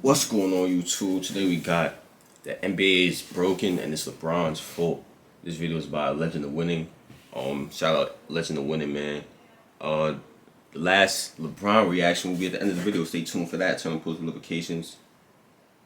What's going on, YouTube? Today we got the NBA is broken and it's LeBron's fault. This video is by Legend of Winning. Shout out Legend of Winning, man. The last LeBron reaction will be at the end of the video. Stay tuned for that. Turn on post notifications.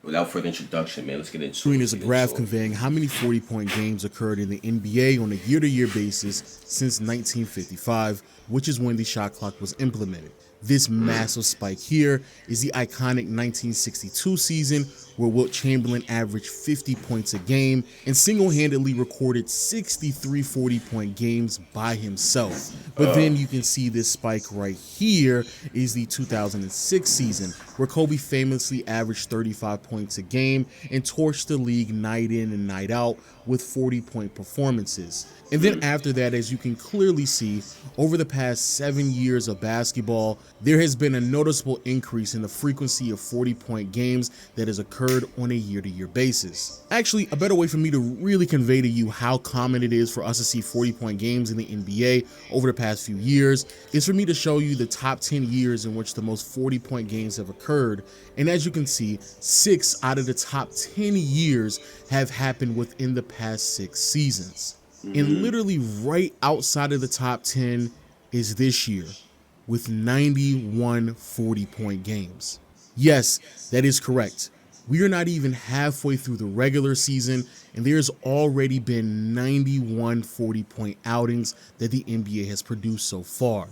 Without further introduction, man, let's get into it. Screen is a graph conveying how many 40-point games occurred in the NBA on a year-to-year basis since 1955, which is when the shot clock was implemented. This massive spike here is the iconic 1962 season where Wilt Chamberlain averaged 50 points a game and single-handedly recorded 63 40-point games by himself. But then you can see this spike right here is the 2006 season where Kobe famously averaged 35 points a game and torched the league night in and night out with 40-point performances. And then after that, as you can clearly see, over the past 7 years of basketball, there has been a noticeable increase in the frequency of 40-point games that has occurred on a year-to-year basis. Actually, a better way for me to really convey to you how common it is for us to see 40-point games in the NBA over the past few years is for me to show you the top 10 years in which the most 40-point games have occurred. And as you can see, 6 out of the top 10 years have happened within the past 6 seasons. And literally right outside of the top 10 is this year with 91 40-point games. Yes, that is correct. We are not even halfway through the regular season, and there's already been 91 40-point outings that the NBA has produced so far.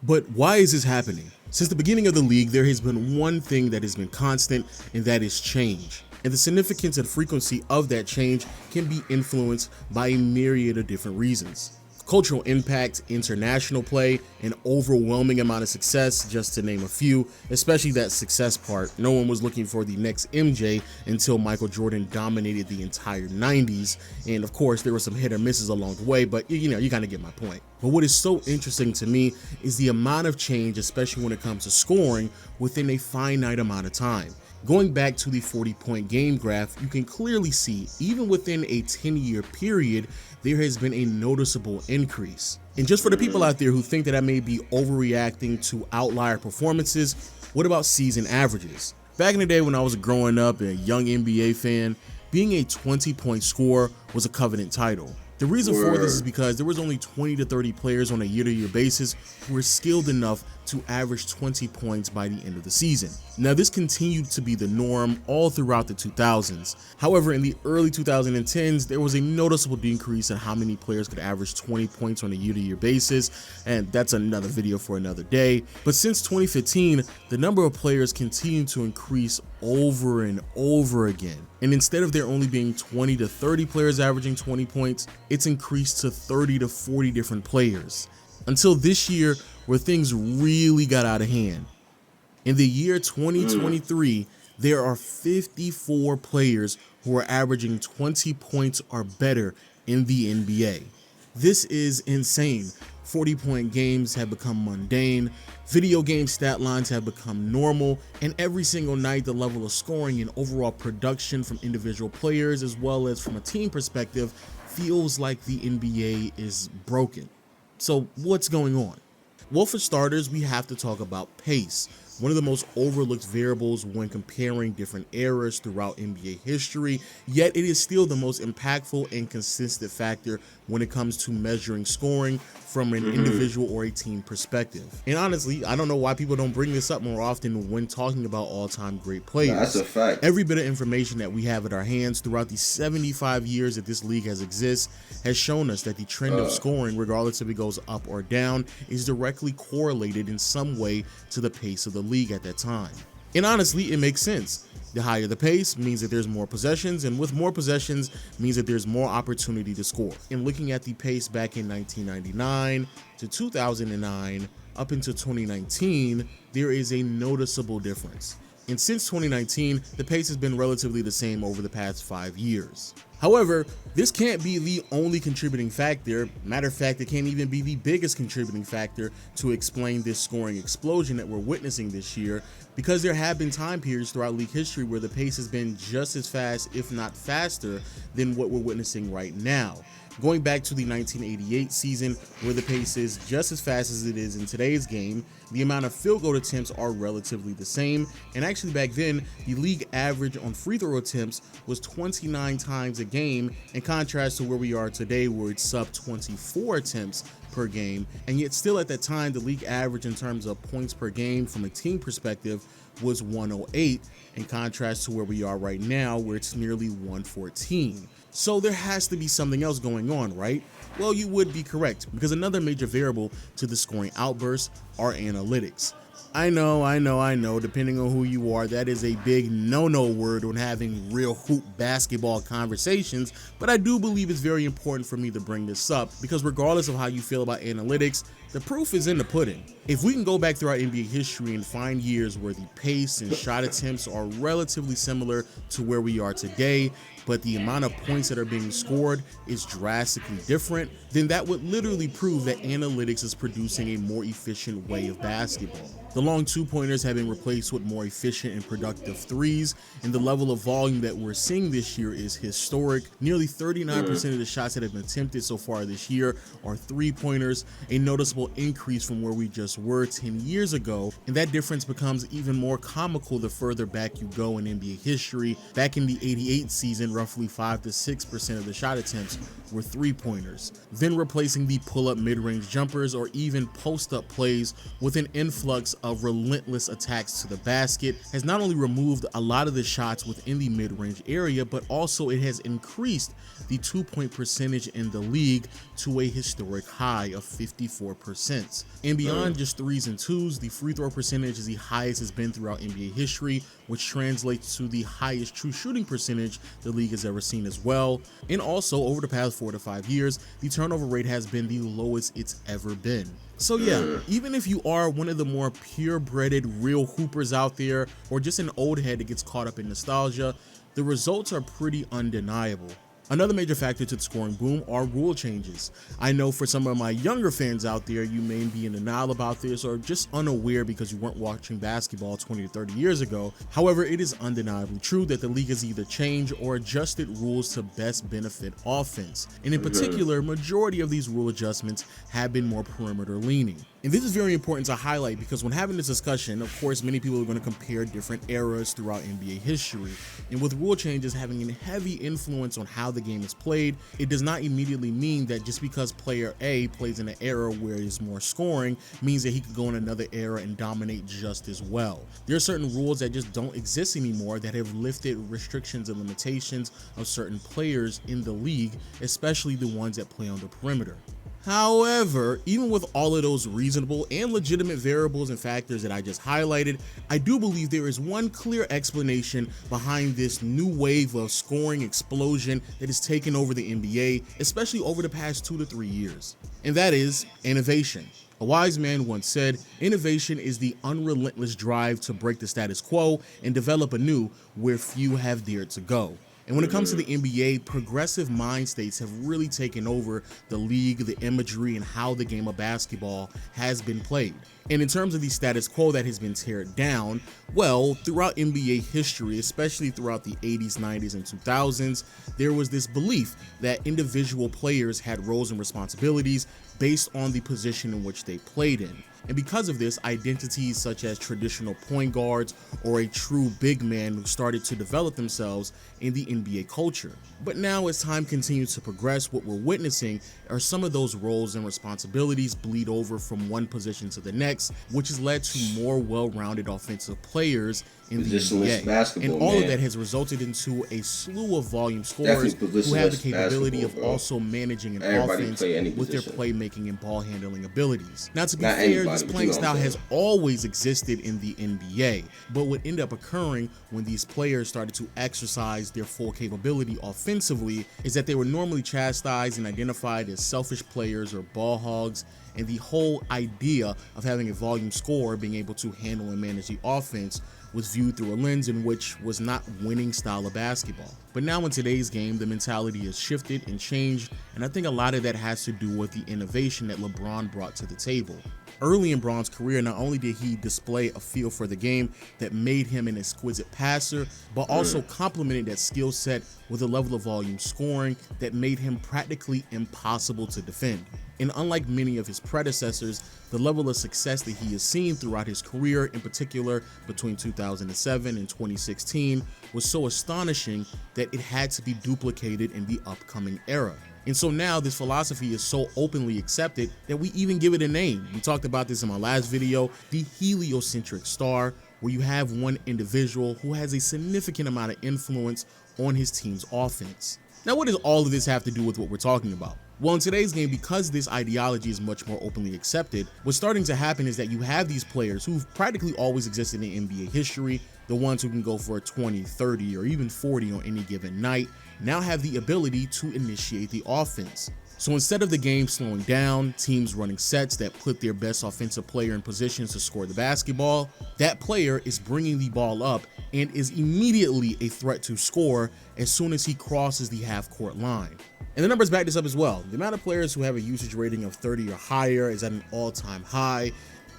But why is this happening? Since the beginning of the league, there has been one thing that has been constant, and that is change. And the significance and frequency of that change can be influenced by a myriad of different reasons. Cultural impact, international play, an overwhelming amount of success, just to name a few, especially that success part. No one was looking for the next MJ until Michael Jordan dominated the entire 90s. And of course, there were some hit or misses along the way, but you kind of get my point. But what is so interesting to me is the amount of change, especially when it comes to scoring, within a finite amount of time. Going back to the 40-point game graph, you can clearly see, even within a 10-year period, there has been a noticeable increase. And just for the people out there who think that I may be overreacting to outlier performances, what about season averages? Back in the day when I was growing up and a young NBA fan, being a 20-point scorer was a coveted title. The reason for this is because there was only 20 to 30 players on a year-to-year basis who were skilled enough to average 20 points by the end of the season. Now, this continued to be the norm all throughout the 2000s. However, in the early 2010s, there was a noticeable decrease in how many players could average 20 points on a year-to-year basis, and that's another video for another day. But since 2015, the number of players continued to increase over and over again. And instead of there only being 20 to 30 players averaging 20 points, it's increased to 30 to 40 different players. Until this year, where things really got out of hand. In the year 2023, there are 54 players who are averaging 20 points or better in the NBA. This is insane. 40-point games have become mundane, video game stat lines have become normal, and every single night the level of scoring and overall production from individual players as well as from a team perspective feels like the NBA is broken. So what's going on? Well, for starters, we have to talk about pace, one of the most overlooked variables when comparing different eras throughout NBA history, yet it is still the most impactful and consistent factor when it comes to measuring scoring from an individual or a team perspective. And honestly, I don't know why people don't bring this up more often when talking about all-time great players. That's a fact. Every bit of information that we have at our hands throughout the 75 years that this league has existed has shown us that the trend of scoring, regardless if it goes up or down, is directly correlated in some way to the pace of the league at that time. And honestly, it makes sense. The higher the pace means that there's more possessions, and with more possessions means that there's more opportunity to score. And looking at the pace back in 1999 to 2009 up into 2019, there is a noticeable difference. And since 2019, the pace has been relatively the same over the past 5 years. However, this can't be the only contributing factor. Matter of fact, it can't even be the biggest contributing factor to explain this scoring explosion that we're witnessing this year, because there have been time periods throughout league history where the pace has been just as fast, if not faster, than what we're witnessing right now. Going back to the 1988 season, where the pace is just as fast as it is in today's game, the amount of field goal attempts are relatively the same, and actually back then, the league average on free throw attempts was 29 times a game, in contrast to where we are today, where it's sub 24 attempts per game, and yet still at that time, the league average in terms of points per game from a team perspective was 108, in contrast to where we are right now, where it's nearly 114. So there has to be something else going on, right? Well, you would be correct, because another major variable to the scoring outbursts are analytics. I know, depending on who you are, that is a big no-no word when having real hoop basketball conversations, but I do believe it's very important for me to bring this up, because regardless of how you feel about analytics, the proof is in the pudding. If we can go back throughout NBA history and find years where the pace and shot attempts are relatively similar to where we are today, but the amount of points that are being scored is drastically different, then that would literally prove that analytics is producing a more efficient way of basketball. The long two-pointers have been replaced with more efficient and productive threes, and the level of volume that we're seeing this year is historic. Nearly 39% of the shots that have been attempted so far this year are three-pointers, a noticeable increase from where we just were 10 years ago, and that difference becomes even more comical the further back you go in NBA history. Back in the 88 season, roughly 5 to 6% of the shot attempts were three-pointers. Then replacing the pull-up mid-range jumpers or even post-up plays with an influx of relentless attacks to the basket has not only removed a lot of the shots within the mid-range area, but also it has increased the two-point percentage in the league to a historic high of 54%. And beyond just threes and twos, the free throw percentage is the highest it's been throughout NBA history, which translates to the highest true shooting percentage the league has ever seen as well. And also, over the past 4 to 5 years, the turnover rate has been the lowest it's ever been. So yeah, even if you are one of the more purebreded real hoopers out there, or just an old head that gets caught up in nostalgia, the results are pretty undeniable. Another major factor to the scoring boom are rule changes. I know for some of my younger fans out there, you may be in denial about this or just unaware because you weren't watching basketball 20 to 30 years ago. However, it is undeniably true that the league has either changed or adjusted rules to best benefit offense. And in particular, majority of these rule adjustments have been more perimeter leaning. And this is very important to highlight because when having this discussion, of course, many people are going to compare different eras throughout NBA history. And with rule changes having a heavy influence on how the game is played, it does not immediately mean that just because player A plays in an era where there's more scoring means that he could go in another era and dominate just as well. There are certain rules that just don't exist anymore that have lifted restrictions and limitations of certain players in the league, especially the ones that play on the perimeter. However, even with all of those reasonable and legitimate variables and factors that I just highlighted, I do believe there is one clear explanation behind this new wave of scoring explosion that has taken over the NBA, especially over the past 2 to 3 years. And that is innovation. A wise man once said, innovation is the unrelentless drive to break the status quo and develop anew where few have dared to go. And when it comes to the NBA, progressive mind states have really taken over the league, the imagery, and how the game of basketball has been played. And in terms of the status quo that has been teared down, well, throughout NBA history, especially throughout the 80s, 90s, and 2000s, there was this belief that individual players had roles and responsibilities based on the position in which they played in. And because of this, identities such as traditional point guards or a true big man started to develop themselves in the NBA culture. But now as time continues to progress, what we're witnessing are some of those roles and responsibilities bleed over from one position to the next, which has led to more well-rounded offensive players in the NBA. And all of that has resulted into a slew of volume scorers who have the capability of also managing an offense with their playmaking and ball handling abilities. Now, to be fair, this playing style has always existed in the NBA, but what ended up occurring when these players started to exercise their full capability offensively is that they were normally chastised and identified as selfish players or ball hogs, and the whole idea of having a volume scorer being able to handle and manage the offense was viewed through a lens in which was not winning style of basketball. But now in today's game, the mentality has shifted and changed, and I think a lot of that has to do with the innovation that LeBron brought to the table. Early in Bron's career, not only did he display a feel for the game that made him an exquisite passer, but also complemented that skill set with a level of volume scoring that made him practically impossible to defend. And unlike many of his predecessors, the level of success that he has seen throughout his career, in particular between 2007 and 2016, was so astonishing that it had to be duplicated in the upcoming era. And so now this philosophy is so openly accepted that we even give it a name. We talked about this in my last video, the heliocentric star, where you have one individual who has a significant amount of influence on his team's offense. Now, what does all of this have to do with what we're talking about? Well, in today's game, because this ideology is much more openly accepted, what's starting to happen is that you have these players who've practically always existed in NBA history, the ones who can go for a 20, 30, or even 40 on any given night, now have the ability to initiate the offense. So instead of the game slowing down, teams running sets that put their best offensive player in positions to score the basketball, that player is bringing the ball up and is immediately a threat to score as soon as he crosses the half-court line. And the numbers back this up as well. The amount of players who have a usage rating of 30 or higher is at an all-time high.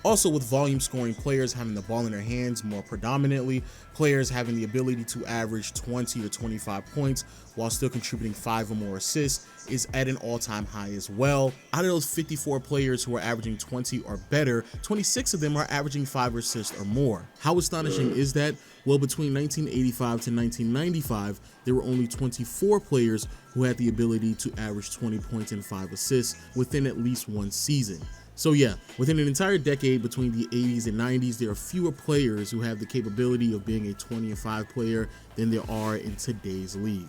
Also, with volume scoring players having the ball in their hands more predominantly, players having the ability to average 20 or 25 points while still contributing 5 or more assists is at an all-time high as well. Out of those 54 players who are averaging 20 or better, 26 of them are averaging 5 assists or more. How astonishing is that? Well, between 1985 to 1995, there were only 24 players who had the ability to average 20 points and 5 assists within at least one season. So yeah, within an entire decade between the 80s and 90s, there are fewer players who have the capability of being a 20 and 5 player than there are in today's league.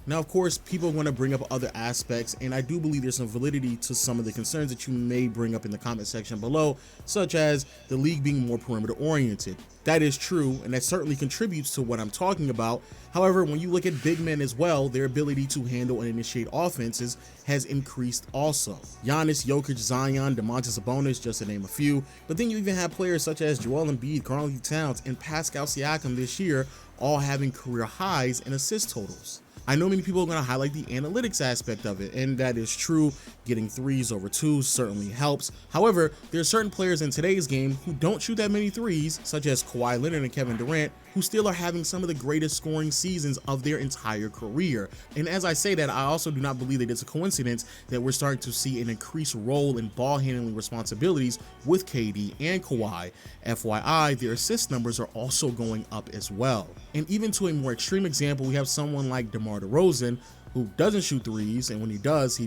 Now, of course, people want to bring up other aspects, and I do believe there's some validity to some of the concerns that you may bring up in the comment section below, such as the league being more perimeter oriented. That is true, and that certainly contributes to what I'm talking about. However, when you look at big men as well, their ability to handle and initiate offenses has increased also. Giannis, Jokic, Zion, Domantas Sabonis, just to name a few. But then you even have players such as Joel Embiid, Karl Anthony Towns, and Pascal Siakam this year, all having career highs in assist totals. I know many people are going to highlight the analytics aspect of it, and that is true. Getting 3s over 2s certainly helps. However, there are certain players in today's game who don't shoot that many 3s, such as Kawhi Leonard and Kevin Durant, who still are having some of the greatest scoring seasons of their entire career. And as I say that, I also do not believe that it's a coincidence that we're starting to see an increased role in ball handling responsibilities with KD and Kawhi. FYI, their assist numbers are also going up as well. And even to a more extreme example, we have someone like DeMar DeRozan, who doesn't shoot 3s, and when he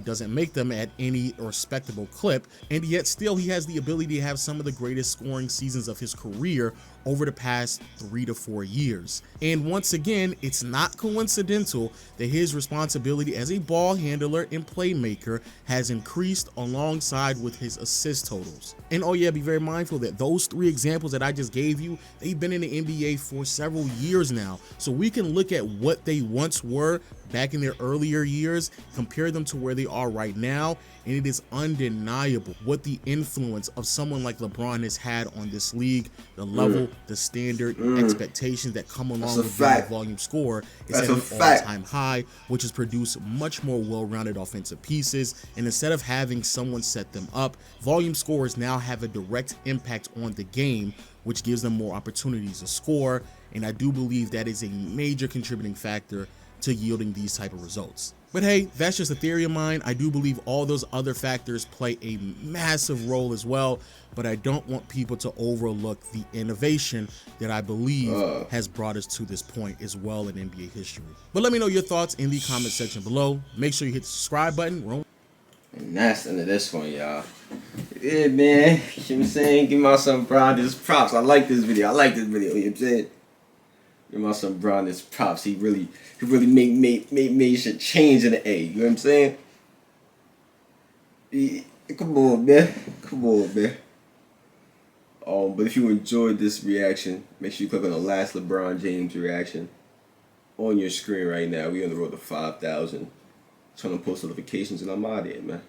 doesn't make them at any respectable clip, and yet still he has the ability to have some of the greatest scoring seasons of his career over the past 3 to 4 years. And once again, it's not coincidental that his responsibility as a ball handler and playmaker has increased alongside with his assist totals. And oh yeah, be very mindful that those 3 examples that I just gave you, they've been in the NBA for several years now. So we can look at what they once were back in their earlier years, compare them to where they are right now, and it is undeniable what the influence of someone like LeBron has had on this league. The level, the standard, expectations that come along with being a volume scorer is at an all-time high, which has produced much more well-rounded offensive pieces. And instead of having someone set them up, volume scorers now have a direct impact on the game, which gives them more opportunities to score. And I do believe that is a major contributing factor to yielding these type of results. But hey, that's just a theory of mine. I do believe all those other factors play a massive role as well, but I don't want people to overlook the innovation that I believe has brought us to this point as well in NBA history. But let me know your thoughts in the comment section below. Make sure you hit the subscribe button. And that's the end of this one, y'all. Yeah, man. You know what I'm saying? Give my son Brian his props. I like this video. You know what I'm saying? Give my son Brian his props. He really made shit change in the A. You know what I'm saying? Come on, man. But if you enjoyed this reaction, make sure you click on the last LeBron James reaction on your screen right now. We on the road to 5,000. Turn on post notifications, and I'm out of here, man.